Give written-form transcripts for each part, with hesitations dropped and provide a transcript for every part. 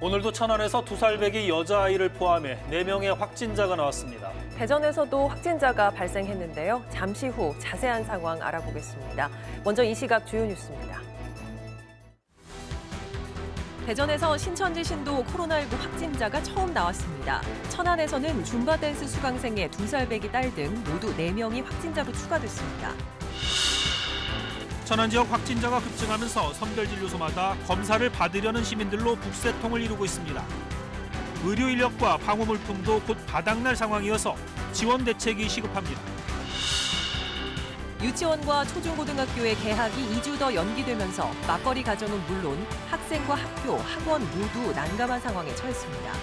오늘도 천안에서 2살배기 여자아이를 포함해 4명의 확진자가 나왔습니다. 대전에서도 확진자가 발생했는데요. 잠시 후 자세한 상황 알아보겠습니다. 먼저 이 시각 주요 뉴스입니다. 대전에서 신천지 신도 코로나19 확진자가 처음 나왔습니다. 천안에서는 줌바 댄스 수강생의 2살배기 딸 등 모두 4명이 확진자로 추가됐습니다. 천안 지역 확진자가 급증하면서 선별진료소마다 검사를 받으려는 시민들로 북새통을 이루고 있습니다. 의료 인력과 방호물품도 곧 바닥날 상황이어서 지원 대책이 시급합니다. 유치원과 초중고등학교의 개학이 2주 더 연기되면서 맞벌이 가정은 물론 학생과 학교, 학원 모두 난감한 상황에 처했습니다.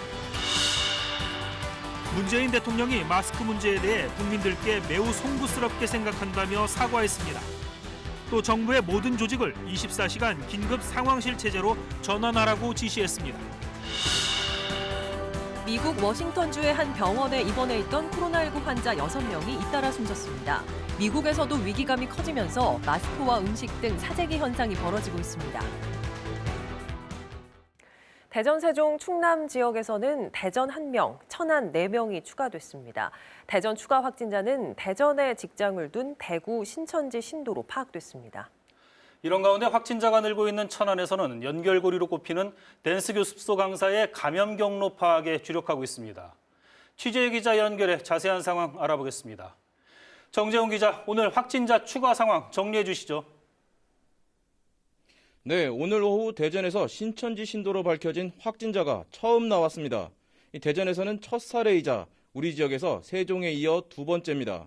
문재인 대통령이 마스크 문제에 대해 국민들께 매우 송구스럽게 생각한다며 사과했습니다. 또 정부의 모든 조직을 24시간 긴급 상황실 체제로 전환하라고 지시했습니다. 미국 워싱턴주의 한 병원에 입원해 있던 코로나19 환자 6명이 잇따라 숨졌습니다. 미국에서도 위기감이 커지면서 마스크와 음식 등 사재기 현상이 벌어지고 있습니다. 대전, 세종, 충남 지역에서는 대전 1명, 천안 4명이 추가됐습니다. 대전 추가 확진자는 대전에 직장을 둔 대구, 신천지 신도로 파악됐습니다. 이런 가운데 확진자가 늘고 있는 천안에서는 연결고리로 꼽히는 댄스 교습소 강사의 감염 경로 파악에 주력하고 있습니다. 취재 기자 연결해 자세한 상황 알아보겠습니다. 정재훈 기자, 오늘 확진자 추가 상황 정리해 주시죠. 네, 오늘 오후 대전에서 신천지 신도로 밝혀진 확진자가 처음 나왔습니다. 이 대전에서는 첫 사례이자 우리 지역에서 세종에 이어 2번째입니다.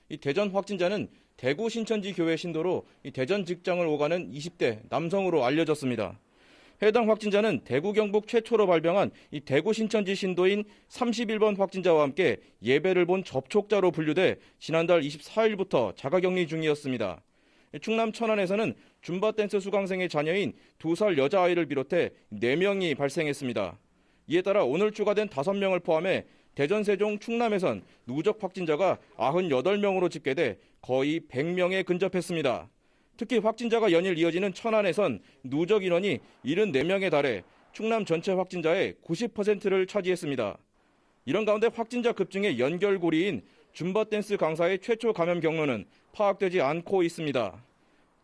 이 대전 확진자는 대구 신천지 교회 신도로 이 대전 직장을 오가는 20대 남성으로 알려졌습니다. 해당 확진자는 대구 경북 최초로 발병한 이 대구 신천지 신도인 31번 확진자와 함께 예배를 본 접촉자로 분류돼 지난달 24일부터 자가격리 중이었습니다. 충남 천안에서는 줌바 댄스 수강생의 자녀인 2살 여자아이를 비롯해 4명이 발생했습니다. 이에 따라 오늘 추가된 5명을 포함해 대전, 세종, 충남에선 누적 확진자가 98명으로 집계돼 거의 100명에 근접했습니다. 특히 확진자가 연일 이어지는 천안에선 누적 인원이 74명에 달해 충남 전체 확진자의 90%를 차지했습니다. 이런 가운데 확진자 급증의 연결고리인 줌바 댄스 강사의 최초 감염 경로는 파악되지 않고 있습니다.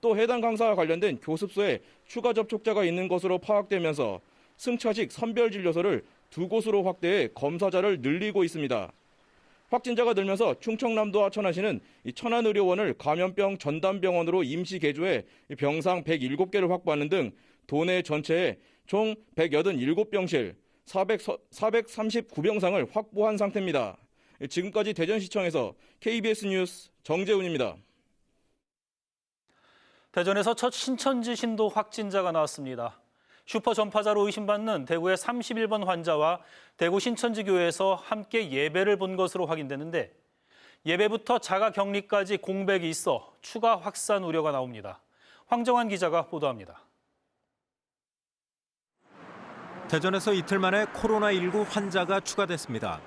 또 해당 강사와 관련된 교습소에 추가 접촉자가 있는 것으로 파악되면서 승차식 선별진료소를 2곳으로 확대해 검사자를 늘리고 있습니다. 확진자가 늘면서 충청남도와 천안시는 천안의료원을 감염병 전담병원으로 임시 개조해 병상 107개를 확보하는 등 도내 전체에 총 187병실, 439병상을 확보한 상태입니다. 지금까지 대전시청에서 KBS 뉴스 정재훈입니다. 대전에서 첫 신천지 신도 확진자가 나왔습니다. 슈퍼 전파자로 의심받는 대구의 31번 환자와 대구 신천지교회에서 함께 예배를 본 것으로 확인되는데 예배부터 자가격리까지 공백이 있어 추가 확산 우려가 나옵니다. 황정환 기자가 보도합니다. 대전에서 이틀 만에 코로나19 환자가 추가됐습니다.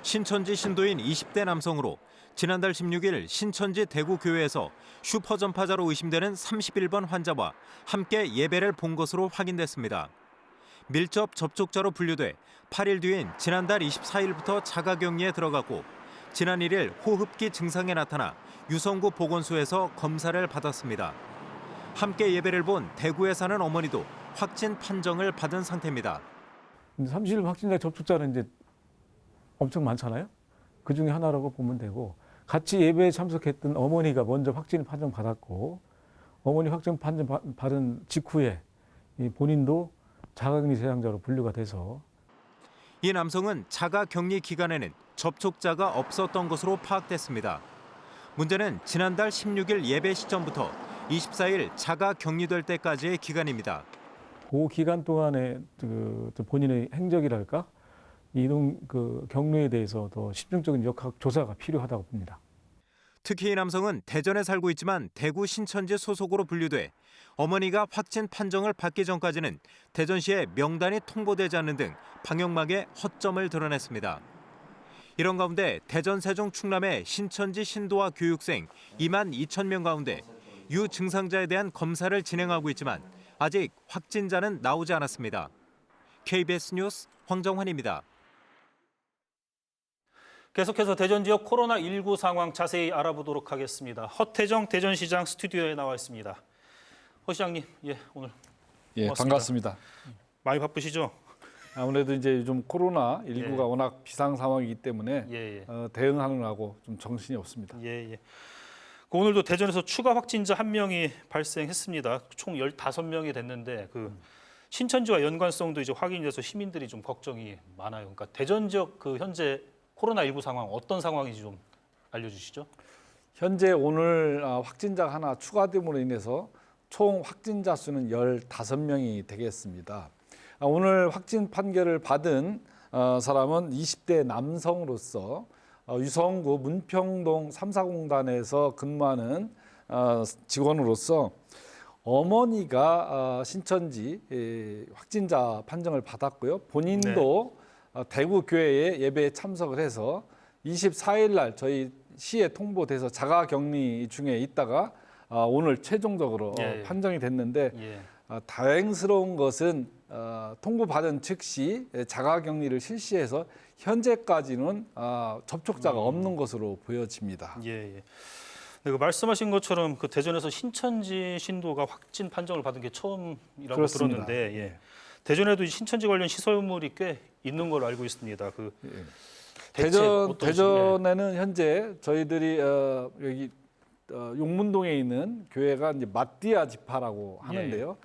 신천지 신도인 20대 남성으로 지난달 16일 신천지 대구교회에서 슈퍼 전파자로 의심되는 31번 환자와 함께 예배를 본 것으로 확인됐습니다. 밀접 접촉자로 분류돼 8일 뒤인 지난달 24일부터 자가격리에 들어가고 지난 1일 호흡기 증상이 나타나 유성구 보건소에서 검사를 받았습니다. 함께 예배를 본 대구에 사는 어머니도 확진 판정을 받은 상태입니다. 30일 확진자 접촉자는 이제 엄청 많잖아요. 그 중에 하나라고 보면 되고 같이 예배에 참석했던 어머니가 먼저 확진 판정 받았고 어머니 확진 판정 받은 직후에 본인도 자가격리 대상자로 분류가 돼서 이 남성은 자가격리 기간에는 접촉자가 없었던 것으로 파악됐습니다. 문제는 지난달 16일 예배 시점부터 24일 자가격리될 때까지의 기간입니다. 그 기간 동안에 본인의 행적이랄까 이동 경로에 대해서 더 집중적인 역학 조사가 필요하다고 봅니다. 특히 이 남성은 대전에 살고 있지만 대구 신천지 소속으로 분류돼 어머니가 확진 판정을 받기 전까지는 대전시에 명단이 통보되지 않는 등 방역막에 허점을 드러냈습니다. 이런 가운데 대전, 세종, 충남의 신천지 신도와 교육생 2만 2천 명 가운데 유증상자에 대한 검사를 진행하고 있지만 아직 확진자는 나오지 않았습니다. KBS 뉴스 황정환입니다. 계속해서 대전 지역 코로나19 상황 자세히 알아보도록 하겠습니다. 허태정 대전시장 스튜디오에 나와 있습니다. 허 시장님, 오늘 예, 고맙습니다. 반갑습니다. 많이 바쁘시죠? 아무래도 이제 요즘 코로나19가 예. 워낙 비상 상황이기 때문에 예. 대응하느라고 좀 정신이 없습니다. 예. 그 오늘도 대전에서 추가 확진자 1명이 발생했습니다. 총 15명이 됐는데 그 신천지와 연관성도 이제 확인돼서 시민들이 좀 걱정이 많아요. 그러니까 대전 지역 그 현재 코로나19 상황 어떤 상황인지 좀 알려주시죠. 현재 오늘 확진자가 하나 추가됨으로 인해서 총 확진자 수는 15명이 되겠습니다. 오늘 확진 판결을 받은 사람은 20대 남성으로서 유성구 문평동 3사공단에서 근무하는 직원으로서 어머니가 신천지 확진자 판정을 받았고요. 본인도 대구 교회에 예배에 참석을 해서 24일 날 저희 시에 통보돼서 자가격리 중에 있다가 오늘 최종적으로 판정이 됐는데 다행스러운 것은 통보받은 즉시 자가격리를 실시해서 현재까지는 접촉자가 없는 것으로 보여집니다. 네, 그 말씀하신 것처럼 그 대전에서 신천지 신도가 확진 판정을 받은 게 처음이라고 그렇습니다. 들었는데 대전에도 신천지 관련 시설물이 꽤 있는 걸로 알고 있습니다. 그 대전에는 현재 저희들이 여기 용문동에 있는 교회가 이제 마띠아 지파라고 하는데요.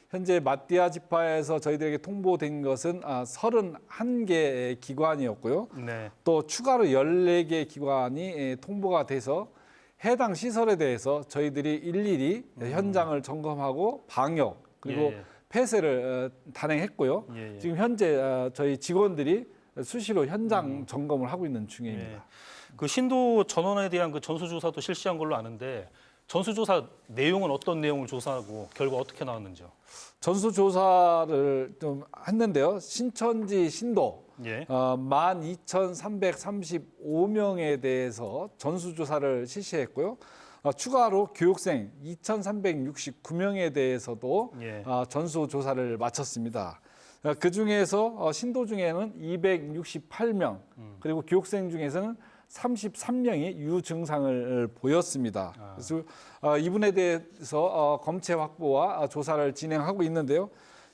현재 마띠아 지파에서 저희들에게 통보된 것은 31개의 기관이었고요. 또 추가로 14개 기관이 통보가 돼서 해당 시설에 대해서 저희들이 일일이 현장을 점검하고 방역 그리고 폐쇄를 단행했고요. 지금 현재 저희 직원들이 수시로 현장 점검을 하고 있는 중입니다. 그 신도 전원에 대한 그 전수조사도 실시한 걸로 아는데 전수조사 내용은 어떤 내용을 조사하고 결과 어떻게 나왔는지요? 전수조사를 좀 했는데요. 신천지 신도 12,335명에 대해서 전수조사를 실시했고요. 추가로 교육생 2,369명에 대해서도 전수조사를 마쳤습니다. 그중에서 신도 중에는 268명 그리고 교육생 중에서는 33명이 유증상을 보였습니다. 그래서 이분에 대해서 검체 확보와 조사를 진행하고 있는데요.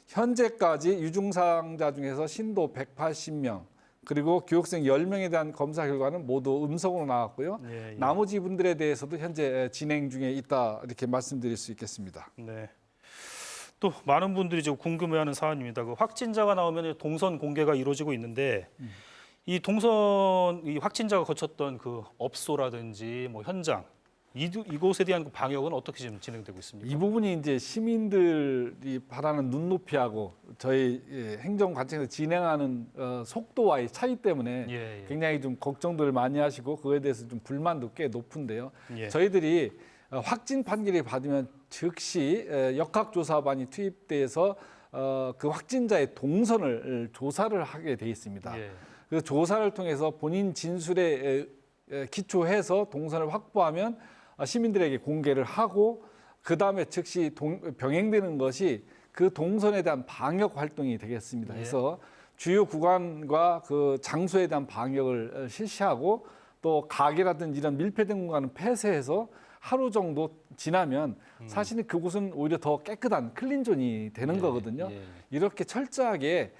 현재까지 유증상자 중에서 신도 180명 그리고 교육생 10명에 대한 검사 결과는 모두 음성으로 나왔고요. 나머지 분들에 대해서도 현재 진행 중에 있다 이렇게 말씀드릴 수 있겠습니다. 또 많은 분들이 지금 궁금해하는 사안입니다. 그 확진자가 나오면 동선 공개가 이루어지고 있는데 이 확진자가 거쳤던 그 업소라든지 뭐 현장 이곳에 대한 그 방역은 어떻게 지금 진행되고 있습니까? 이 부분이 이제 시민들이 바라는 눈높이하고 저희 행정관청에서 진행하는 속도와의 차이 때문에 굉장히 좀 걱정들을 많이 하시고 그거에 대해서 좀 불만도 꽤 높은데요. 저희들이 확진 판결이 받으면 즉시 역학조사반이 투입돼서 그 확진자의 동선을 조사를 하게 돼 있습니다. 그 조사를 통해서 본인 진술에 기초해서 동선을 확보하면 시민들에게 공개를 하고 그 다음에 즉시 병행되는 것이 그 동선에 대한 방역 활동이 되겠습니다. 그래서 주요 구간과 그 장소에 대한 방역을 실시하고 또 가게라든지 이런 밀폐된 공간은 폐쇄해서 하루 정도 지나면 사실은 그곳은 오히려 더 깨끗한 클린존이 되는 거거든요. 이렇게 철저하게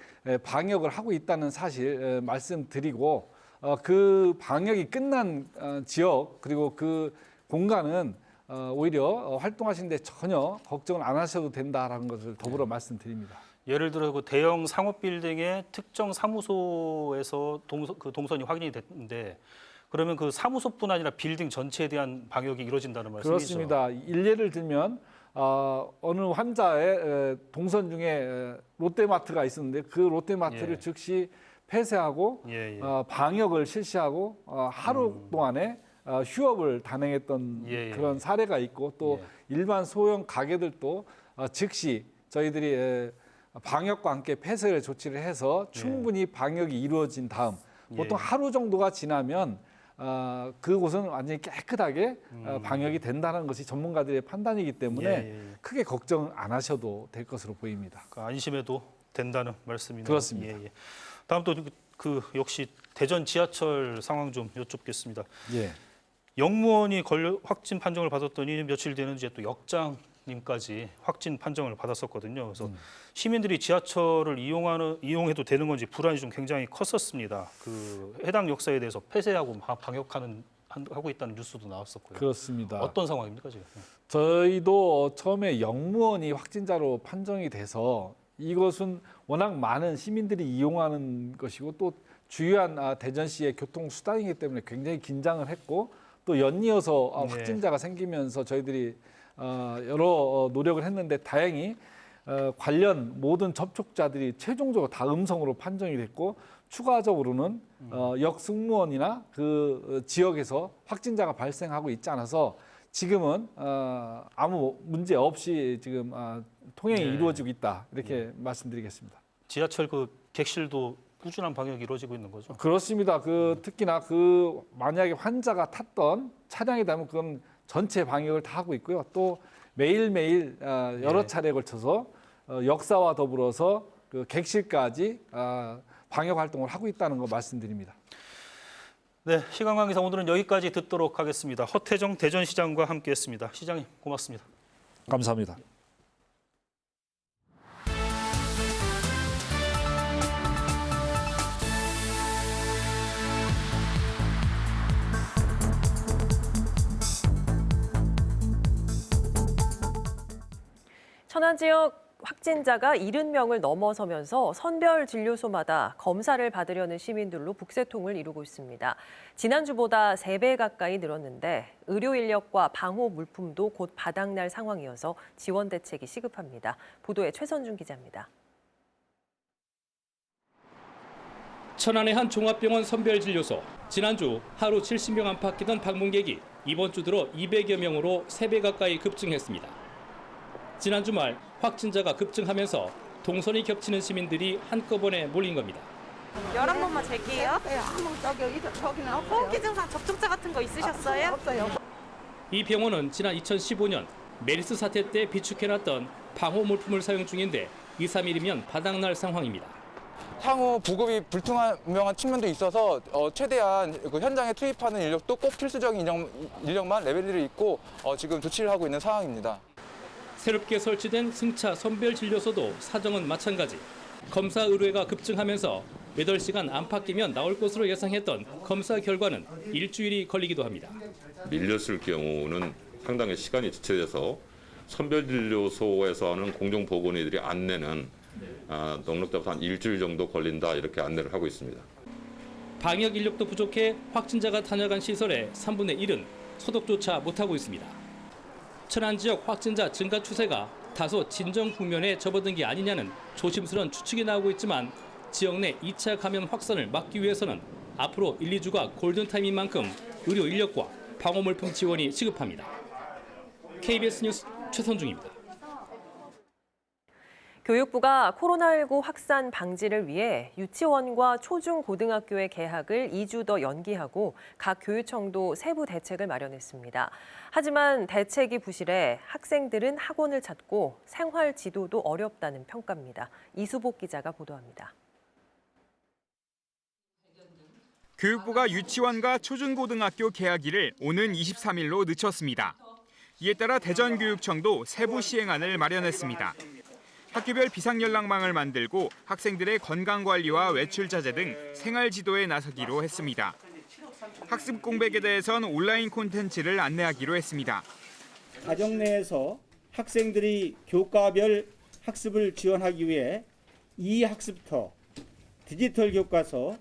방역을 하고 있다는 사실 말씀드리고 그 방역이 끝난 지역 그리고 그 공간은 오히려 활동하시는데 전혀 걱정을 안 하셔도 된다라는 것을 더불어 말씀드립니다. 예를 들어 그 대형 상업 빌딩의 특정 사무소에서 그 동선이 확인이 됐는데 그러면 그 사무소뿐 아니라 빌딩 전체에 대한 방역이 이루어진다는 말씀이시죠? 그렇습니다. 일례를 들면 어느 환자의 동선 중에 롯데마트가 있었는데 그 롯데마트를 즉시 폐쇄하고 방역을 실시하고 하루 동안에 휴업을 단행했던 그런 사례가 있고 또 일반 소형 가게들도 즉시 저희들이 방역과 함께 폐쇄 조치를 해서 충분히 방역이 이루어진 다음 보통 하루 정도가 지나면 그곳은 완전히 깨끗하게 방역이 된다는 것이 전문가들의 판단이기 때문에 크게 걱정 안 하셔도 될 것으로 보입니다. 안심해도 된다는 말씀이네요. 그렇습니다. 예. 다음 또 역시 대전 지하철 상황 좀 여쭙겠습니다. 예. 영무원이 확진 판정을 받았더니 며칠 뒤에는 이제 또 역장님까지 확진 판정을 받았었거든요. 그래서 시민들이 지하철을 이용해도 되는 건지 불안이 좀 굉장히 컸었습니다. 해당 역사에 대해서 폐쇄하고 하고 있다는 뉴스도 나왔었고요. 그렇습니다. 어떤 상황입니까 지금? 저희도 처음에 영무원이 확진자로 판정이 돼서 이것은 워낙 많은 시민들이 이용하는 것이고 또 주요한 대전시의 교통수단이기 때문에 굉장히 긴장을 했고 또 연이어서 네. 확진자가 생기면서 저희들이 여러 노력을 했는데 다행히 관련 모든 접촉자들이 최종적으로 다 음성으로 판정이 됐고 추가적으로는 역승무원이나 그 지역에서 확진자가 발생하고 있지 않아서 지금은 아무 문제 없이 지금 통행이 네. 이루어지고 있다 이렇게 말씀드리겠습니다. 지하철 객실도 꾸준한 방역이 이루어지고 있는 거죠? 그렇습니다. 특히나 만약에 환자가 탔던 차량이라면 그건 전체 방역을 다 하고 있고요. 또 매일매일 여러 차례에 걸쳐서 역사와 더불어서 객실까지 방역 활동을 하고 있다는 거 말씀드립니다. 네, 시간 관계상 오늘은 여기까지 듣도록 하겠습니다. 허태정 대전시장과 함께했습니다. 시장님 고맙습니다. 감사합니다. 천안 지역 확진자가 70명을 넘어서면서 선별 진료소마다 검사를 받으려는 시민들로 북새통을 이루고 있습니다. 지난주보다 3배 가까이 늘었는데 의료 인력과 방호 물품도 곧 바닥날 상황이어서 지원 대책이 시급합니다. 보도에 최선준 기자입니다. 천안의 한 종합병원 선별진료소. 지난주 하루 70명 안팎이던 방문객이 이번 주 들어 200여 명으로 3배 가까이 급증했습니다. 지난 주말 확진자가 급증하면서 동선이 겹치는 시민들이 한꺼번에 몰린 겁니다. 11번만 잴게요. 네, 저기는 없어요. 호흡기 증상 접촉자 같은 거 있으셨어요? 없어요. 이 병원은 지난 2015년 메르스 사태 때 비축해놨던 방호 물품을 사용 중인데 2, 3일이면 바닥날 상황입니다. 향후 보급이 불투명한 측면도 있어서 최대한 현장에 투입하는 인력도 꼭 필수적인 인력만 레벨이 있고 지금 조치를 하고 있는 상황입니다. 새롭게 설치된 승차 선별진료소도 사정은 마찬가지. 검사 의뢰가 급증하면서 8시간 안팎이면 나올 것으로 예상했던 검사 결과는 일주일이 걸리기도 합니다. 밀렸을 경우는 상당히 시간이 지체돼서 선별진료소에서 하는 공정보건의들이 안내는 넉넉해서 한 일주일 정도 걸린다 이렇게 안내를 하고 있습니다. 방역 인력도 부족해 확진자가 다녀간 시설의 3분의 1은 소독조차 못하고 있습니다. 천안 지역 확진자 증가 추세가 다소 진정 국면에 접어든 게 아니냐는 조심스러운 추측이 나오고 있지만 지역 내 2차 감염 확산을 막기 위해서는 앞으로 1, 2주가 골든타임인 만큼 의료 인력과 방호물품 지원이 시급합니다. KBS 뉴스 최선중입니다. 교육부가 코로나19 확산 방지를 위해 유치원과 초중고등학교의 개학을 2주 더 연기하고 각 교육청도 세부 대책을 마련했습니다. 하지만 대책이 부실해 학생들은 학원을 찾고 생활 지도도 어렵다는 평가입니다. 이수복 기자가 보도합니다. 교육부가 유치원과 초중고등학교 개학일을 오는 23일로 늦췄습니다. 이에 따라 대전교육청도 세부 시행안을 마련했습니다. 학교별 비상연락망을 만들고 학생들의 건강관리와 외출 자제 등 생활 지도에 나서기로 했습니다. 학습 공백에 대해선 온라인 콘텐츠를 안내하기로 했습니다. 가정 내에서 학생들이 교과별 학습을 지원하기 위해 이학습터, 디지털 교과서,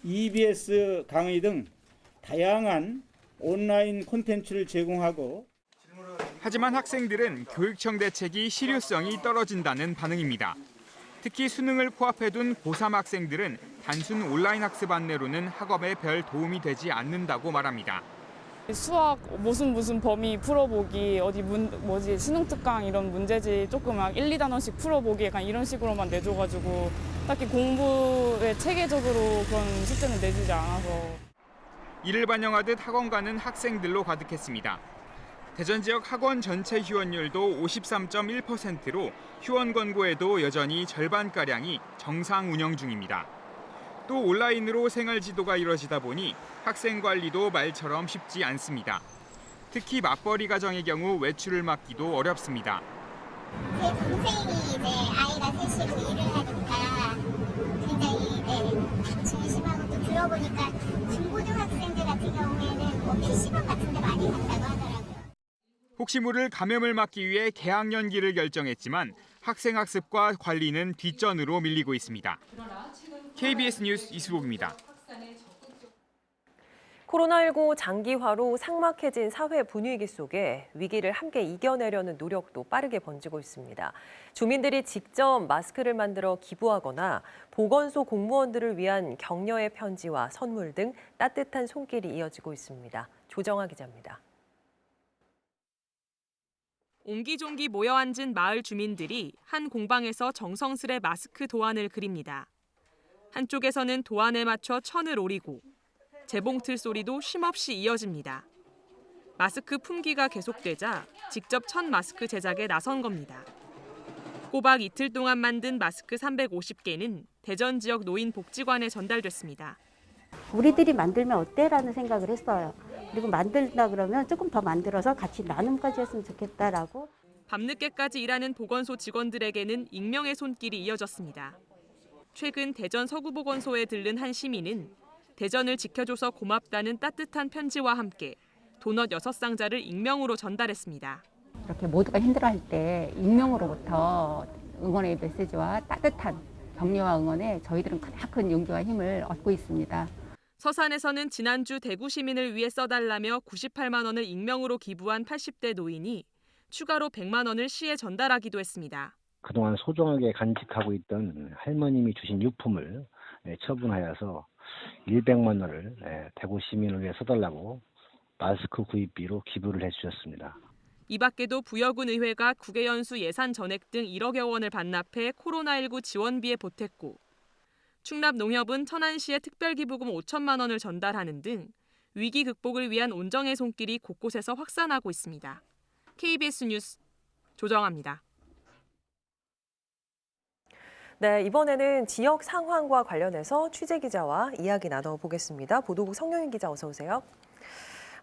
EBS 강의 등 다양한 온라인 콘텐츠를 제공하고 하지만 학생들은 교육청 대책이 실효성이 떨어진다는 반응입니다. 특히 수능을 코앞에 둔 고3 학생들은 단순 온라인 학습 안내로는 학업에 별 도움이 되지 않는다고 말합니다. 수학 무슨 범위 풀어보기, 수능 특강 이런 문제지 조금 1, 2단원씩 풀어보기 약간 이런 식으로만 내줘가지고 딱히 공부에 체계적으로 그런 숙제는 내주지 않아서. 이를 반영하듯 학원 가는 학생들로 가득했습니다. 대전 지역 학원 전체 휴원율도 53.1%로 휴원 권고에도 여전히 절반가량이 정상 운영 중입니다. 또 온라인으로 생활 지도가 이뤄지다 보니 학생 관리도 말처럼 쉽지 않습니다. 특히 맞벌이 가정의 경우 외출을 막기도 어렵습니다. 제 동생이 이제 아이가 셋이고 일을 하니까 굉장히 중심하고 또 들어보니까 중고등학생들 같은 경우에는 뭐 PC방 같은 데 많이 간다고 하더라고요. 혹시 모를 감염을 막기 위해 개학 연기를 결정했지만 학생 학습과 관리는 뒷전으로 밀리고 있습니다. KBS 뉴스 이수복입니다. 코로나19 장기화로 삭막해진 사회 분위기 속에 위기를 함께 이겨내려는 노력도 빠르게 번지고 있습니다. 주민들이 직접 마스크를 만들어 기부하거나 보건소 공무원들을 위한 격려의 편지와 선물 등 따뜻한 손길이 이어지고 있습니다. 조정아 기자입니다. 옹기종기 모여 앉은 마을 주민들이 한 공방에서 정성스레 마스크 도안을 그립니다. 한쪽에서는 도안에 맞춰 천을 오리고 재봉틀 소리도 쉼없이 이어집니다. 마스크 품귀가 계속되자 직접 천 마스크 제작에 나선 겁니다. 꼬박 이틀 동안 만든 마스크 350개는 대전 지역 노인복지관에 전달됐습니다. 우리들이 만들면 어때라는 생각을 했어요. 그리고 만들다 그러면 조금 더 만들어서 같이 나눔까지 했으면 좋겠다라고. 밤늦게까지 일하는 보건소 직원들에게는 익명의 손길이 이어졌습니다. 최근 대전 서구보건소에 들른 한 시민은 대전을 지켜줘서 고맙다는 따뜻한 편지와 함께 도넛 6상자를 익명으로 전달했습니다. 이렇게 모두가 힘들어할 때 익명으로부터 응원의 메시지와 따뜻한 격려와 응원에 저희들은 크나큰 용기와 힘을 얻고 있습니다. 서산에서는 지난주 대구 시민을 위해 써달라며 98만 원을 익명으로 기부한 80대 노인이 추가로 100만 원을 시에 전달하기도 했습니다. 그동안 소중하게 간직하고 있던 할머님이 주신 유품을 처분하여서 100만 원을 대구 시민을 위해 써달라고 마스크 구입비로 기부를 해주셨습니다. 이 밖에도 부여군 의회가 국외연수 예산 전액 등 1억여 원을 반납해 코로나19 지원비에 보탰고 충남농협은 천안시에 특별기부금 5천만 원을 전달하는 등 위기 극복을 위한 온정의 손길이 곳곳에서 확산하고 있습니다. KBS 뉴스 조정아입니다. 네, 이번에는 지역 상황과 관련해서 취재 기자와 이야기 나눠보겠습니다. 보도국 성영인 기자 어서 오세요.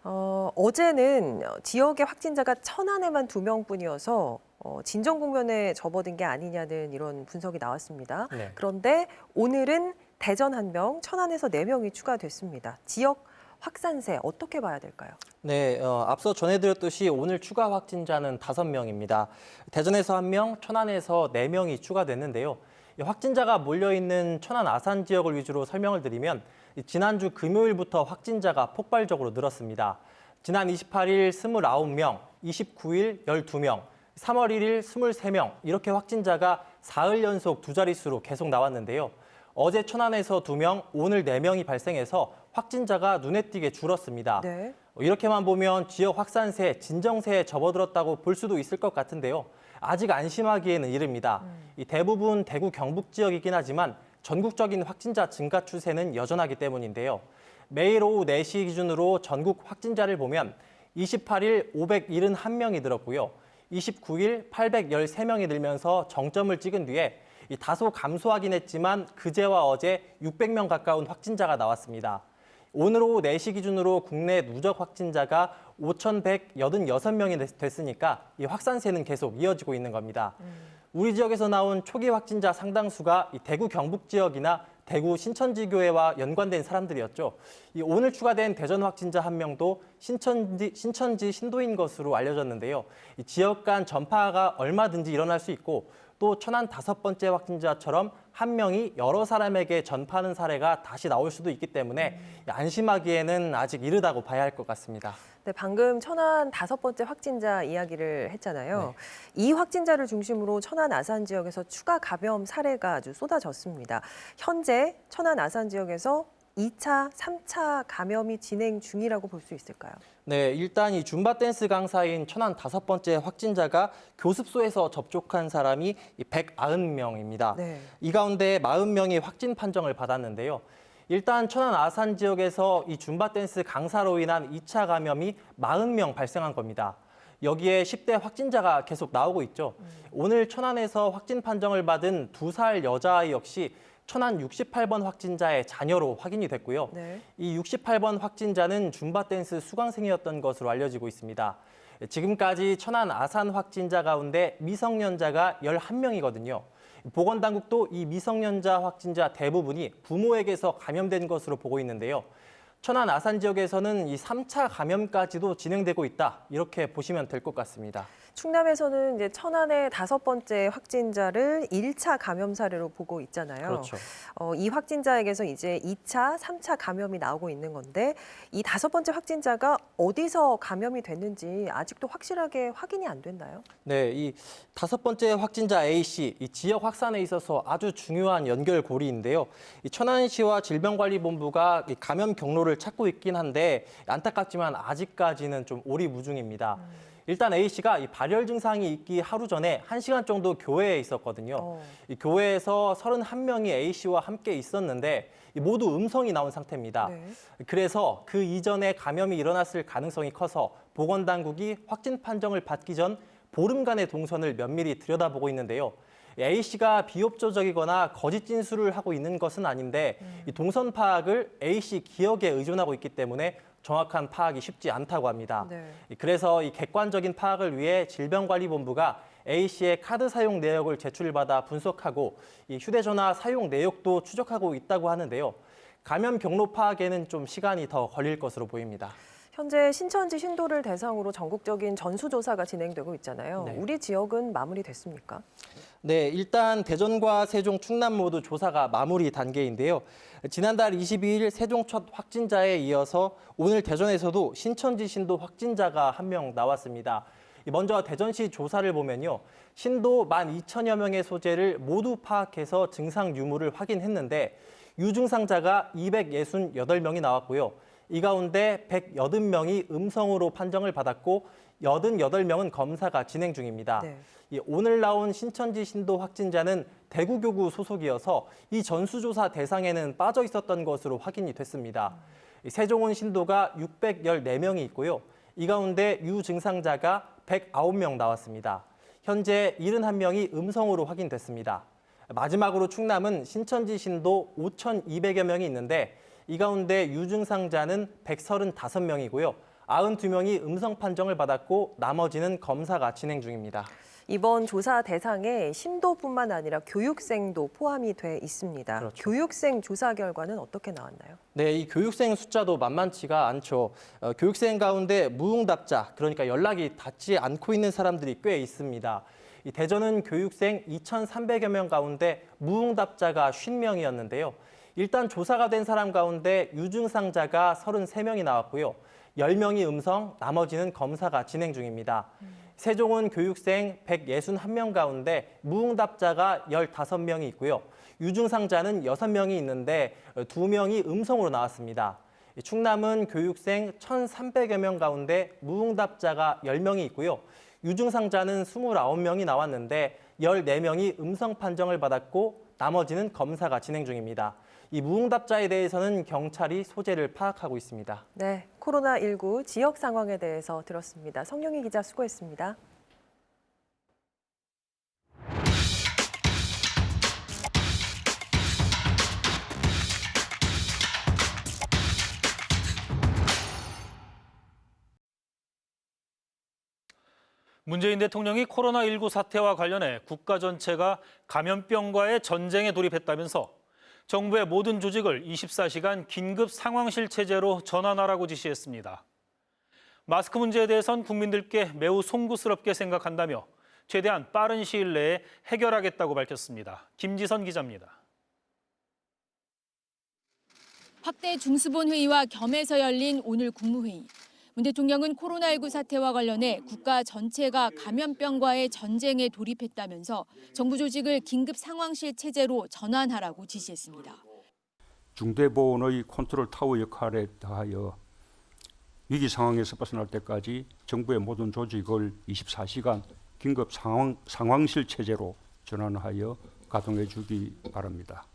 어제는 지역의 확진자가 천안에만 2명뿐이어서 진정 국면에 접어든 게 아니냐는 이런 분석이 나왔습니다. 네. 그런데 오늘은 대전 1명, 천안에서 4명이 추가됐습니다. 지역 확산세 어떻게 봐야 될까요? 네, 앞서 전해드렸듯이 오늘 추가 확진자는 5명입니다. 대전에서 1명, 천안에서 4명이 추가됐는데요. 확진자가 몰려있는 천안 아산 지역을 위주로 설명을 드리면 지난주 금요일부터 확진자가 폭발적으로 늘었습니다. 지난 28일 29명, 29일 12명, 3월 1일 23명 이렇게 확진자가 사흘 연속 2자릿수로 계속 나왔는데요. 어제 천안에서 2명, 오늘 4명이 발생해서 확진자가 눈에 띄게 줄었습니다. 네. 이렇게만 보면 지역 확산세, 진정세에 접어들었다고 볼 수도 있을 것 같은데요. 아직 안심하기에는 이릅니다. 대부분 대구 경북 지역이긴 하지만 전국적인 확진자 증가 추세는 여전하기 때문인데요. 매일 오후 4시 기준으로 전국 확진자를 보면 28일 571명이 늘었고요. 29일 813명이 늘면서 정점을 찍은 뒤에 다소 감소하긴 했지만 그제와 어제 600명 가까운 확진자가 나왔습니다. 오늘 오후 4시 기준으로 국내 누적 확진자가 5,186명이 됐으니까 이 확산세는 계속 이어지고 있는 겁니다. 우리 지역에서 나온 초기 확진자 상당수가 대구 경북 지역이나 대구 신천지교회와 연관된 사람들이었죠. 오늘 추가된 대전 확진자 1명도 신천지 신도인 것으로 알려졌는데요. 지역 간 전파가 얼마든지 일어날 수 있고 또 천안 5번째 확진자처럼 1명이 여러 사람에게 전파하는 사례가 다시 나올 수도 있기 때문에 안심하기에는 아직 이르다고 봐야 할 것 같습니다. 네, 방금 천안 5번째 확진자 이야기를 했잖아요. 네. 이 확진자를 중심으로 천안 아산 지역에서 추가 감염 사례가 아주 쏟아졌습니다. 현재 천안 아산 지역에서 2차, 3차 감염이 진행 중이라고 볼 수 있을까요? 네, 일단 이 줌바 댄스 강사인 천안 5번째 확진자가 교습소에서 접촉한 사람이 190명입니다. 네. 이 가운데 40명이 확진 판정을 받았는데요. 일단 천안 아산 지역에서 이 줌바 댄스 강사로 인한 2차 감염이 40명 발생한 겁니다. 여기에 10대 확진자가 계속 나오고 있죠. 오늘 천안에서 확진 판정을 받은 2살 여자아이 역시 천안 68번 확진자의 자녀로 확인이 됐고요. 네. 이 68번 확진자는 줌바댄스 수강생이었던 것으로 알려지고 있습니다. 지금까지 천안 아산 확진자 가운데 미성년자가 11명이거든요. 보건당국도 이 미성년자 확진자 대부분이 부모에게서 감염된 것으로 보고 있는데요. 천안 아산 지역에서는 이 3차 감염까지도 진행되고 있다. 이렇게 보시면 될 것 같습니다. 충남에서는 이제 천안의 5번째 확진자를 1차 감염 사례로 보고 있잖아요. 그렇죠. 이 확진자에게서 이제 2차, 3차 감염이 나오고 있는 건데 이 5번째 확진자가 어디서 감염이 됐는지 아직도 확실하게 확인이 안 됐나요? 네, 이 5번째 확진자 A씨, 이 지역 확산에 있어서 아주 중요한 연결고리인데요. 이 천안시와 질병관리본부가 이 감염 경로를 찾고 있긴 한데 안타깝지만 아직까지는 좀 오리무중입니다. 일단 A씨가 이 발열 증상이 있기 하루 전에 1시간 정도 교회에 있었거든요. 이 교회에서 31명이 A씨와 함께 있었는데 모두 음성이 나온 상태입니다. 네. 그래서 그 이전에 감염이 일어났을 가능성이 커서 보건당국이 확진 판정을 받기 전 보름간의 동선을 면밀히 들여다보고 있는데요. A씨가 비협조적이거나 거짓 진술을 하고 있는 것은 아닌데 이 동선 파악을 A씨 기억에 의존하고 있기 때문에 정확한 파악이 쉽지 않다고 합니다. 네. 그래서 이 객관적인 파악을 위해 질병관리본부가 A씨의 카드 사용 내역을 제출받아 분석하고 이 휴대전화 사용 내역도 추적하고 있다고 하는데요. 감염 경로 파악에는 좀 시간이 더 걸릴 것으로 보입니다. 현재 신천지 신도를 대상으로 전국적인 전수조사가 진행되고 있잖아요. 네. 우리 지역은 마무리됐습니까? 네, 일단 대전과 세종, 충남 모두 조사가 마무리 단계인데요. 지난달 22일 세종 첫 확진자에 이어서 오늘 대전에서도 신천지 신도 확진자가 1명 나왔습니다. 먼저 대전시 조사를 보면요. 신도 12,000여 명의 소재를 모두 파악해서 증상 유무를 확인했는데 유증상자가 268명이 나왔고요. 이 가운데 180명이 음성으로 판정을 받았고 88명은 검사가 진행 중입니다. 네. 오늘 나온 신천지 신도 확진자는 대구교구 소속이어서 이 전수조사 대상에는 빠져 있었던 것으로 확인이 됐습니다. 세종은 신도가 614명이 있고요. 이 가운데 유증상자가 109명 나왔습니다. 현재 71명이 음성으로 확인됐습니다. 마지막으로 충남은 신천지 신도 5,200여 명이 있는데 이 가운데 유증상자는 135명이고요. 92명이 음성 판정을 받았고 나머지는 검사가 진행 중입니다. 이번 조사 대상에 신도뿐만 아니라 교육생도 포함이 돼 있습니다. 그렇죠. 교육생 조사 결과는 어떻게 나왔나요? 네, 이 교육생 숫자도 만만치가 않죠. 교육생 가운데 무응답자, 그러니까 연락이 닿지 않고 있는 사람들이 꽤 있습니다. 이 대전은 교육생 2,300여 명 가운데 무응답자가 50명이었는데요. 일단 조사가 된 사람 가운데 유증상자가 33명이 나왔고요. 10명이 음성, 나머지는 검사가 진행 중입니다. 세종은 교육생 161명 가운데 무응답자가 15명이 있고요. 유증상자는 6명이 있는데 2명이 음성으로 나왔습니다. 충남은 교육생 1,300여 명 가운데 무응답자가 10명이 있고요. 유증상자는 29명이 나왔는데 14명이 음성 판정을 받았고 나머지는 검사가 진행 중입니다. 이 무응답자에 대해서는 경찰이 소재를 파악하고 있습니다. 네, 코로나19 지역 상황에 대해서 들었습니다. 성룡희 기자 수고했습니다. 문재인 대통령이 코로나19 사태와 관련해 국가 전체가 감염병과의 전쟁에 돌입했다면서 정부의 모든 조직을 24시간 긴급 상황실 체제로 전환하라고 지시했습니다. 마스크 문제에 대해선 국민들께 매우 송구스럽게 생각한다며 최대한 빠른 시일 내에 해결하겠다고 밝혔습니다. 김지선 기자입니다. 확대 중수본 회의와 겸해서 열린 오늘 국무회의. 문 대통령은 코로나19 사태와 관련해 국가 전체가 감염병과의 전쟁에 돌입했다면서 정부 조직을 긴급 상황실 체제로 전환하라고 지시했습니다. 중대보건의 컨트롤 타워 역할에 더하여 위기 상황에서 벗어날 때까지 정부의 모든 조직을 24시간 긴급 상황실 체제로 전환하여 가동해 주기 바랍니다.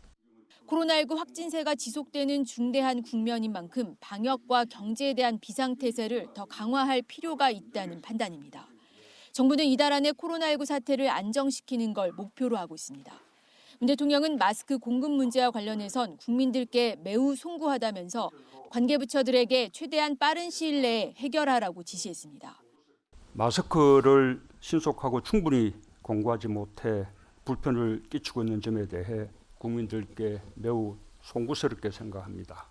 코로나19 확진세가 지속되는 중대한 국면인 만큼 방역과 경제에 대한 비상태세를 더 강화할 필요가 있다는 판단입니다. 정부는 이달 안에 코로나19 사태를 안정시키는 걸 목표로 하고 있습니다. 문 대통령은 마스크 공급 문제와 관련해선 국민들께 매우 송구하다면서 관계부처들에게 최대한 빠른 시일 내에 해결하라고 지시했습니다. 마스크를 신속하고 충분히 공급하지 못해 불편을 끼치고 있는 점에 대해 국민들께 매우 송구스럽게 생각합니다.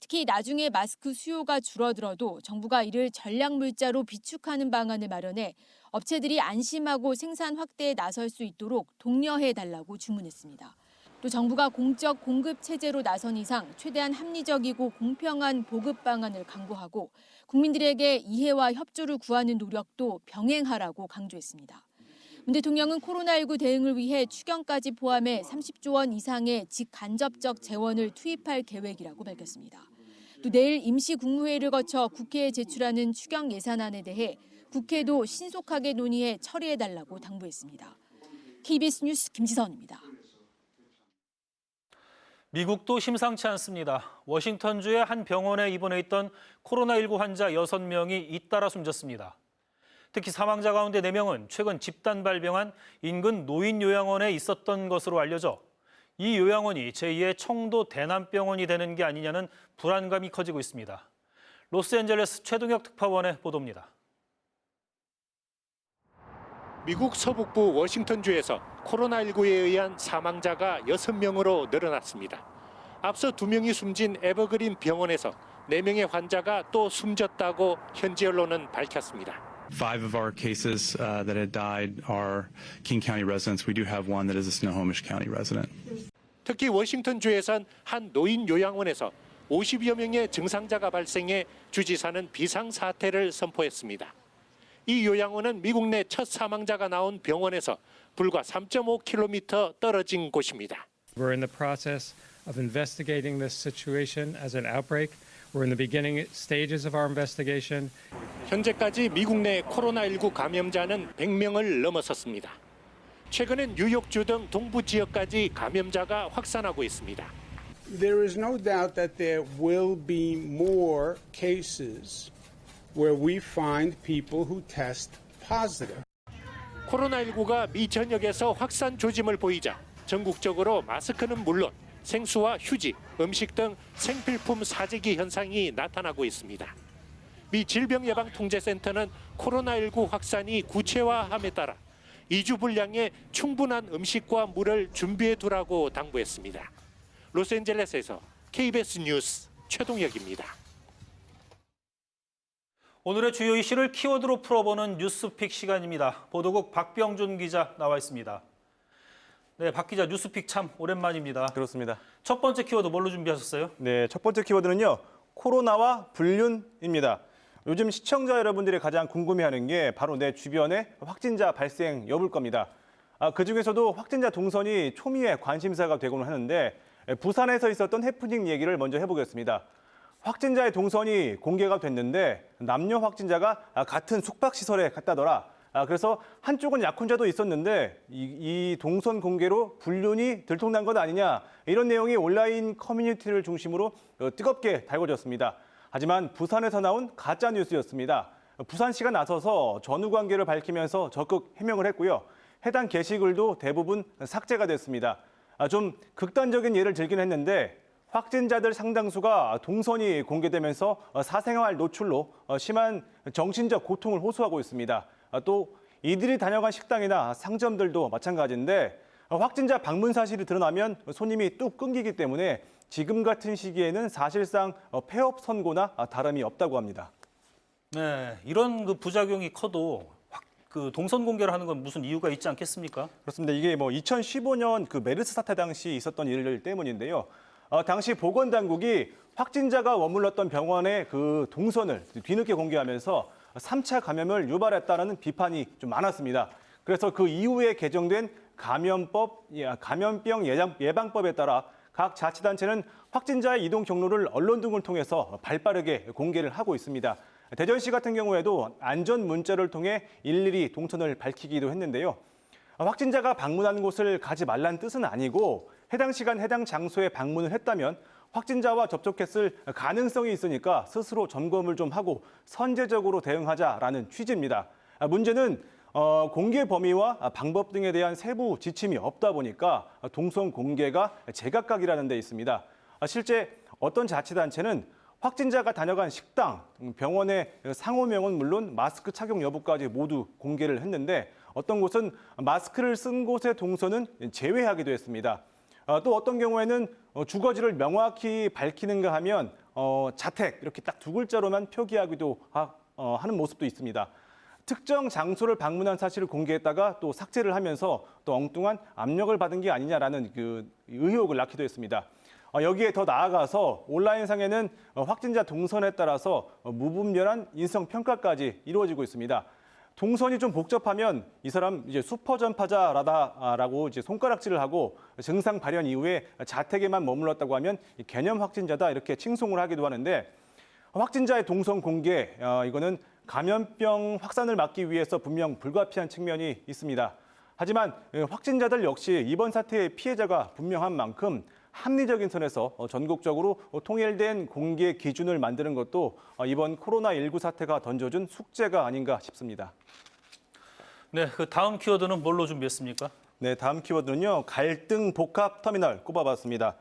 특히 나중에 마스크 수요가 줄어들어도 정부가 이를 전략 물자로 비축하는 방안을 마련해 업체들이 안심하고 생산 확대에 나설 수 있도록 독려해달라고 주문했습니다. 또 정부가 공적 공급 체제로 나선 이상 최대한 합리적이고 공평한 보급 방안을 강구하고 국민들에게 이해와 협조를 구하는 노력도 병행하라고 강조했습니다. 문 대통령은 코로나19 대응을 위해 추경까지 포함해 30조 원 이상의 직간접적 재원을 투입할 계획이라고 밝혔습니다. 또 내일 임시국무회의를 거쳐 국회에 제출하는 추경 예산안에 대해 국회도 신속하게 논의해 처리해달라고 당부했습니다. KBS 뉴스 김지선입니다. 미국도 심상치 않습니다. 워싱턴주의 한 병원에 입원해 있던 코로나19 환자 6명이 잇따라 숨졌습니다. 특히 사망자 가운데 4명은 최근 집단 발병한 인근 노인요양원에 있었던 것으로 알려져 이 요양원이 제2의 청도 대남병원이 되는 게 아니냐는 불안감이 커지고 있습니다. 로스앤젤레스 최동혁 특파원의 보도입니다. 미국 서북부 워싱턴주에서 코로나19에 의한 사망자가 6명으로 늘어났습니다. 앞서 2명이 숨진 에버그린 병원에서 4명의 환자가 또 숨졌다고 현지 언론은 밝혔습니다. 5 of our cases that had died are King County residents. We do have one that is a Snohomish County resident. 특히 워싱턴주에선 한 노인 요양원에서 50여 명의 증상자가 발생해 주지사는 비상사태를 선포했습니다. 이 요양원은 미국 내 첫 사망자가 나온 병원에서 불과 3.5km 떨어진 곳입니다. We're in the process of investigating this situation as an outbreak. We're in the beginning stages of our investigation. 현재까지 미국 내 코로나19 감염자는 100명을 넘어섰습니다. 최근엔 뉴욕주 등 동부 지역까지 감염자가 확산하고 있습니다. There is no doubt that there will be more cases where we find people who test positive. 코로나19가 미 전역에서 확산 조짐을 보이자 전국적으로 마스크는 물론 생수와 휴지, 음식 등 생필품 사재기 현상이 나타나고 있습니다. 미 질병예방통제센터는 코로나19 확산이 구체화함에 따라 2주 분량의 충분한 음식과 물을 준비해 두라고 당부했습니다. 로스앤젤레스에서 KBS 뉴스 최동혁입니다. 오늘의 주요 이슈를 키워드로 풀어보는 뉴스픽 시간입니다. 보도국 박병준 기자 나와 있습니다. 네, 박 기자 뉴스픽 참 오랜만입니다. 그렇습니다. 첫 번째 키워드 뭘로 준비하셨어요? 네, 첫 번째 키워드는요. 코로나와 불륜입니다. 요즘 시청자 여러분들이 가장 궁금해하는 게 바로 내 주변에 확진자 발생 여부일 겁니다. 그중에서도 확진자 동선이 초미의 관심사가 되곤 하는데 부산에서 있었던 해프닝 얘기를 먼저 해보겠습니다. 확진자의 동선이 공개가 됐는데 남녀 확진자가 같은 숙박시설에 갔다더라. 그래서 한쪽은 약혼자도 있었는데 이 동선 공개로 불륜이 들통난 것 아니냐. 이런 내용이 온라인 커뮤니티를 중심으로 뜨겁게 달궈졌습니다. 하지만 부산에서 나온 가짜 뉴스였습니다. 부산시가 나서서 전후 관계를 밝히면서 적극 해명을 했고요. 해당 게시글도 대부분 삭제가 됐습니다. 좀 극단적인 예를 들긴 했는데 확진자들 상당수가 동선이 공개되면서 사생활 노출로 심한 정신적 고통을 호소하고 있습니다. 또 이들이 다녀간 식당이나 상점들도 마찬가지인데 확진자 방문 사실이 드러나면 손님이 뚝 끊기기 때문에 지금 같은 시기에는 사실상 폐업 선고나 다름이 없다고 합니다. 네, 이런 부작용이 커도 동선 공개를 하는 건 무슨 이유가 있지 않겠습니까? 그렇습니다. 이게 2015년 메르스 사태 당시 있었던 일 때문인데요. 당시 보건당국이 확진자가 머물렀던 병원의 동선을 뒤늦게 공개하면서 3차 감염을 유발했다는 비판이 좀 많았습니다. 그래서 그 이후에 개정된 감염병 예방법에 따라 각 자치단체는 확진자의 이동 경로를 언론 등을 통해서 발빠르게 공개를 하고 있습니다. 대전시 같은 경우에도 안전 문자를 통해 일일이 동선을 밝히기도 했는데요. 확진자가 방문하는 곳을 가지 말라는 뜻은 아니고 해당 시간 해당 장소에 방문을 했다면 확진자와 접촉했을 가능성이 있으니까 스스로 점검을 좀 하고 선제적으로 대응하자라는 취지입니다. 문제는 공개 범위와 방법 등에 대한 세부 지침이 없다 보니까 동선 공개가 제각각이라는 데 있습니다. 실제 어떤 자치단체는 확진자가 다녀간 식당, 병원의 상호명은 물론 마스크 착용 여부까지 모두 공개를 했는데 어떤 곳은 마스크를 쓴 곳의 동선은 제외하기도 했습니다. 또 어떤 경우에는 주거지를 명확히 밝히는가 하면 자택 이렇게 딱 두 글자로만 표기하기도 하는 모습도 있습니다. 특정 장소를 방문한 사실을 공개했다가 또 삭제를 하면서 또 엉뚱한 압력을 받은 게 아니냐라는 그 의혹을 낳기도 했습니다. 여기에 더 나아가서 온라인상에는 확진자 동선에 따라서 무분별한 인성평가까지 이루어지고 있습니다. 동선이 좀 복잡하면 이 사람 이제 슈퍼 전파자라고 이제 손가락질을 하고 증상 발현 이후에 자택에만 머물렀다고 하면 개념 확진자다 이렇게 칭송을 하기도 하는데 확진자의 동선 공개 이거는 감염병 확산을 막기 위해서 분명 불가피한 측면이 있습니다. 하지만 확진자들 역시 이번 사태의 피해자가 분명한 만큼 합리적인 선에서 전국적으로 통일된 공개 기준을 만드는 것도 이번 코로나19 사태가 던져준 숙제가 아닌가 싶습니다. 네, 그 다음 키워드는 뭘로 준비했습니까? 네, 다음 키워드는요. 갈등 복합 터미널 꼽아봤습니다.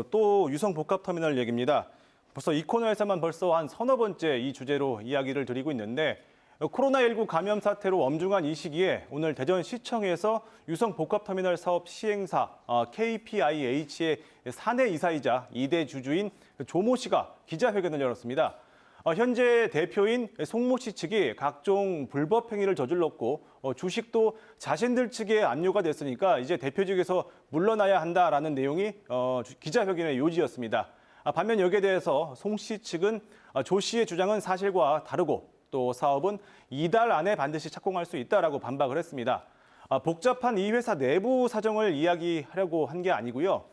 또 유성 복합 터미널 얘기입니다. 벌써 이 코너에서만 벌써 한 서너 번째 이 주제로 이야기를 드리고 있는데 코로나19 감염 사태로 엄중한 이 시기에 오늘 대전시청에서 유성 복합터미널 사업 시행사 KPIH의 사내 이사이자 2대 주주인 조모 씨가 기자회견을 열었습니다. 현재 대표인 송모 씨 측이 각종 불법 행위를 저질렀고 주식도 자신들 측에 압류가 됐으니까 이제 대표직에서 물러나야 한다라는 내용이 기자회견의 요지였습니다. 반면 여기에 대해서 송 씨 측은 조 씨의 주장은 사실과 다르고 또 사업은 이달 안에 반드시 착공할 수 있다라고 반박을 했습니다. 복잡한 이 회사 내부 사정을 이야기하려고 한 게 아니고요.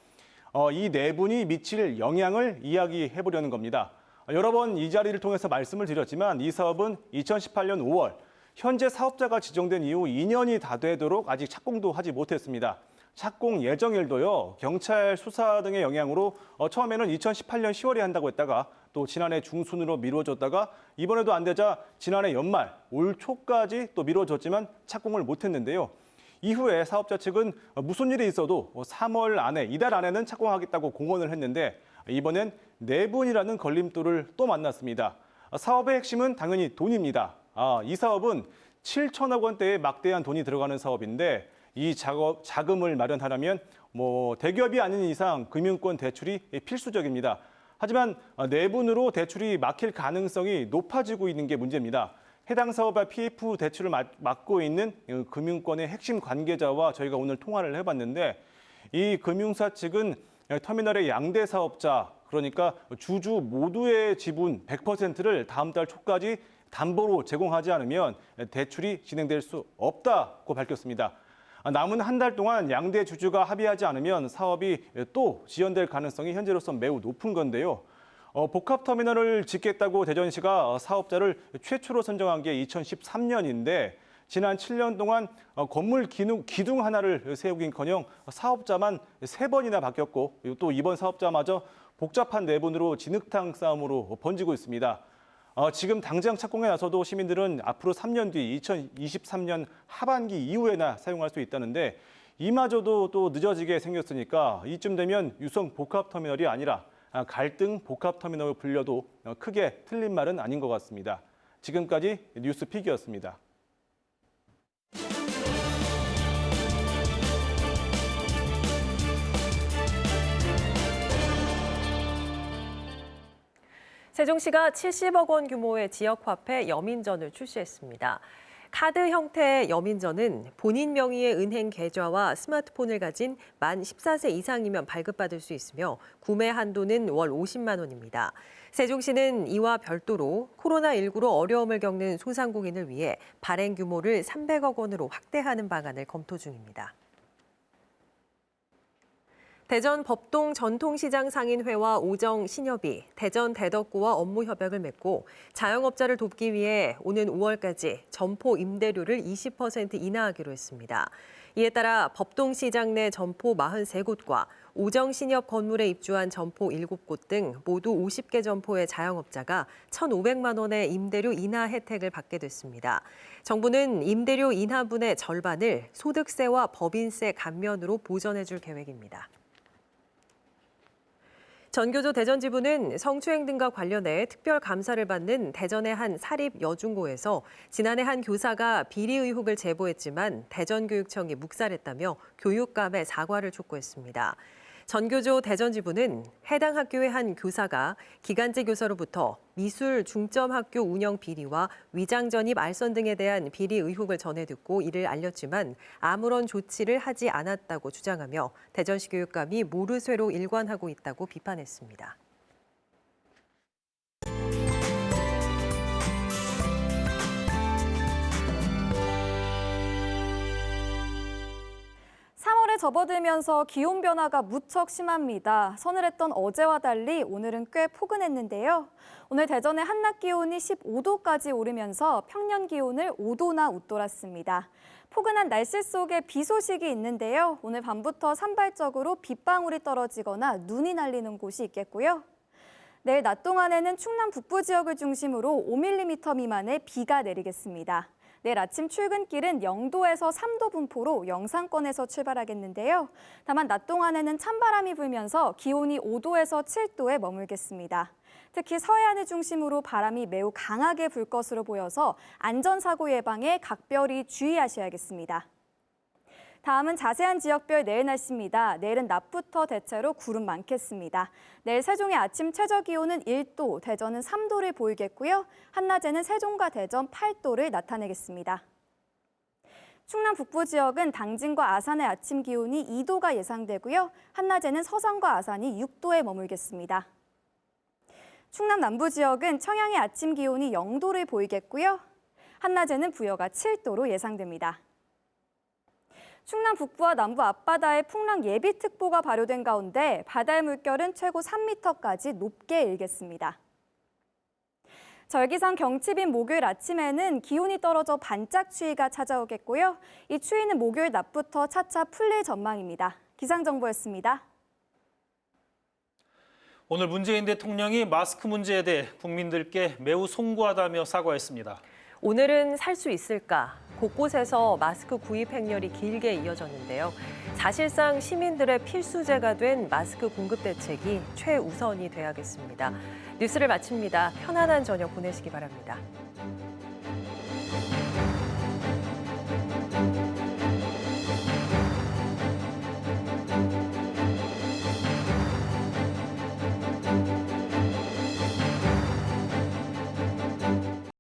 이 내분이 미칠 영향을 이야기해 보려는 겁니다. 여러 번 이 자리를 통해서 말씀을 드렸지만 이 사업은 2018년 5월 현재 사업자가 지정된 이후 2년이 다 되도록 아직 착공도 하지 못했습니다. 착공 예정일도요. 경찰 수사 등의 영향으로 처음에는 2018년 10월에 한다고 했다가 또 지난해 중순으로 미뤄졌다가 이번에도 안 되자 지난해 연말, 올 초까지 또 미뤄졌지만 착공을 못했는데요. 이후에 사업자 측은 무슨 일이 있어도 3월 안에, 이달 안에는 착공하겠다고 공언을 했는데 이번엔 내분이라는 걸림돌을 또 만났습니다. 사업의 핵심은 당연히 돈입니다. 이 사업은 7천억 원대의 막대한 돈이 들어가는 사업인데 이 자금을 마련하려면 대기업이 아닌 이상 금융권 대출이 필수적입니다. 하지만 내분으로 대출이 막힐 가능성이 높아지고 있는 게 문제입니다. 해당 사업의 PF 대출을 맡고 있는 금융권의 핵심 관계자와 저희가 오늘 통화를 해봤는데 이 금융사 측은 터미널의 양대 사업자, 그러니까 주주 모두의 지분 100%를 다음 달 초까지 담보로 제공하지 않으면 대출이 진행될 수 없다고 밝혔습니다. 남은 한 달 동안 양대 주주가 합의하지 않으면 사업이 또 지연될 가능성이 현재로서 매우 높은 건데요. 복합터미널을 짓겠다고 대전시가 사업자를 최초로 선정한 게 2013년인데 지난 7년 동안 건물 기둥 하나를 세우긴커녕 사업자만 3번이나 바뀌었고 또 이번 사업자마저 복잡한 내분으로 진흙탕 싸움으로 번지고 있습니다. 지금 당장 착공에 나서도 시민들은 앞으로 3년 뒤 2023년 하반기 이후에나 사용할 수 있다는데 이마저도 또 늦어지게 생겼으니까 이쯤 되면 유성 복합터미널이 아니라 갈등 복합터미널로 불려도 크게 틀린 말은 아닌 것 같습니다. 지금까지 뉴스픽이었습니다. 세종시가 70억 원 규모의 지역화폐 여민전을 출시했습니다. 카드 형태의 여민전은 본인 명의의 은행 계좌와 스마트폰을 가진 만 14세 이상이면 발급받을 수 있으며 구매 한도는 월 50만 원입니다. 세종시는 이와 별도로 코로나19로 어려움을 겪는 소상공인을 위해 발행 규모를 300억 원으로 확대하는 방안을 검토 중입니다. 대전 법동 전통시장 상인회와 오정 신협이 대전 대덕구와 업무 협약을 맺고 자영업자를 돕기 위해 오는 5월까지 점포 임대료를 20% 인하하기로 했습니다. 이에 따라 법동시장 내 점포 43곳과 오정신협 건물에 입주한 점포 7곳 등 모두 50개 점포의 자영업자가 1,500만 원의 임대료 인하 혜택을 받게 됐습니다. 정부는 임대료 인하분의 절반을 소득세와 법인세 감면으로 보전해 줄 계획입니다. 전교조 대전지부는 성추행 등과 관련해 특별 감사를 받는 대전의 한 사립여중고에서 지난해 한 교사가 비리 의혹을 제보했지만 대전교육청이 묵살했다며 교육감의 사과를 촉구했습니다. 전교조 대전지부는 해당 학교의 한 교사가 기간제 교사로부터 미술 중점학교 운영 비리와 위장 전입 알선 등에 대한 비리 의혹을 전해 듣고 이를 알렸지만 아무런 조치를 하지 않았다고 주장하며 대전시 교육감이 모르쇠로 일관하고 있다고 비판했습니다. 접어들면서 기온 변화가 무척 심합니다. 서늘했던 어제와 달리 오늘은 꽤 포근했는데요. 오늘 대전의 한낮 기온이 15도까지 오르면서 평년 기온을 5도나 웃돌았습니다. 포근한 날씨 속에 비 소식이 있는데요. 오늘 밤부터 산발적으로 빗방울이 떨어지거나 눈이 날리는 곳이 있겠고요. 내일 낮 동안에는 충남 북부 지역을 중심으로 5mm 미만의 비가 내리겠습니다. 내일 아침 출근길은 0도에서 3도 분포로 영상권에서 출발하겠는데요. 다만 낮 동안에는 찬바람이 불면서 기온이 5도에서 7도에 머물겠습니다. 특히 서해안을 중심으로 바람이 매우 강하게 불 것으로 보여서 안전사고 예방에 각별히 주의하셔야겠습니다. 다음은 자세한 지역별 내일 날씨입니다. 내일은 낮부터 대체로 구름 많겠습니다. 내일 세종의 아침 최저 기온은 1도, 대전은 3도를 보이겠고요. 한낮에는 세종과 대전 8도를 나타내겠습니다. 충남 북부 지역은 당진과 아산의 아침 기온이 2도가 예상되고요. 한낮에는 서산과 아산이 6도에 머물겠습니다. 충남 남부 지역은 청양의 아침 기온이 0도를 보이겠고요. 한낮에는 부여가 7도로 예상됩니다. 충남 북부와 남부 앞바다에 풍랑 예비특보가 발효된 가운데 바다의 물결은 최고 3m까지 높게 일겠습니다. 절기상 경칩인 목요일 아침에는 기온이 떨어져 반짝 추위가 찾아오겠고요. 이 추위는 목요일 낮부터 차차 풀릴 전망입니다. 기상정보였습니다. 오늘 문재인 대통령이 마스크 문제에 대해 국민들께 매우 송구하다며 사과했습니다. 오늘은 살 수 있을까? 곳곳에서 마스크 구입 행렬이 길게 이어졌는데요. 사실상 시민들의 필수제가 된 마스크 공급 대책이 최우선이 돼야겠습니다. 뉴스를 마칩니다. 편안한 저녁 보내시기 바랍니다.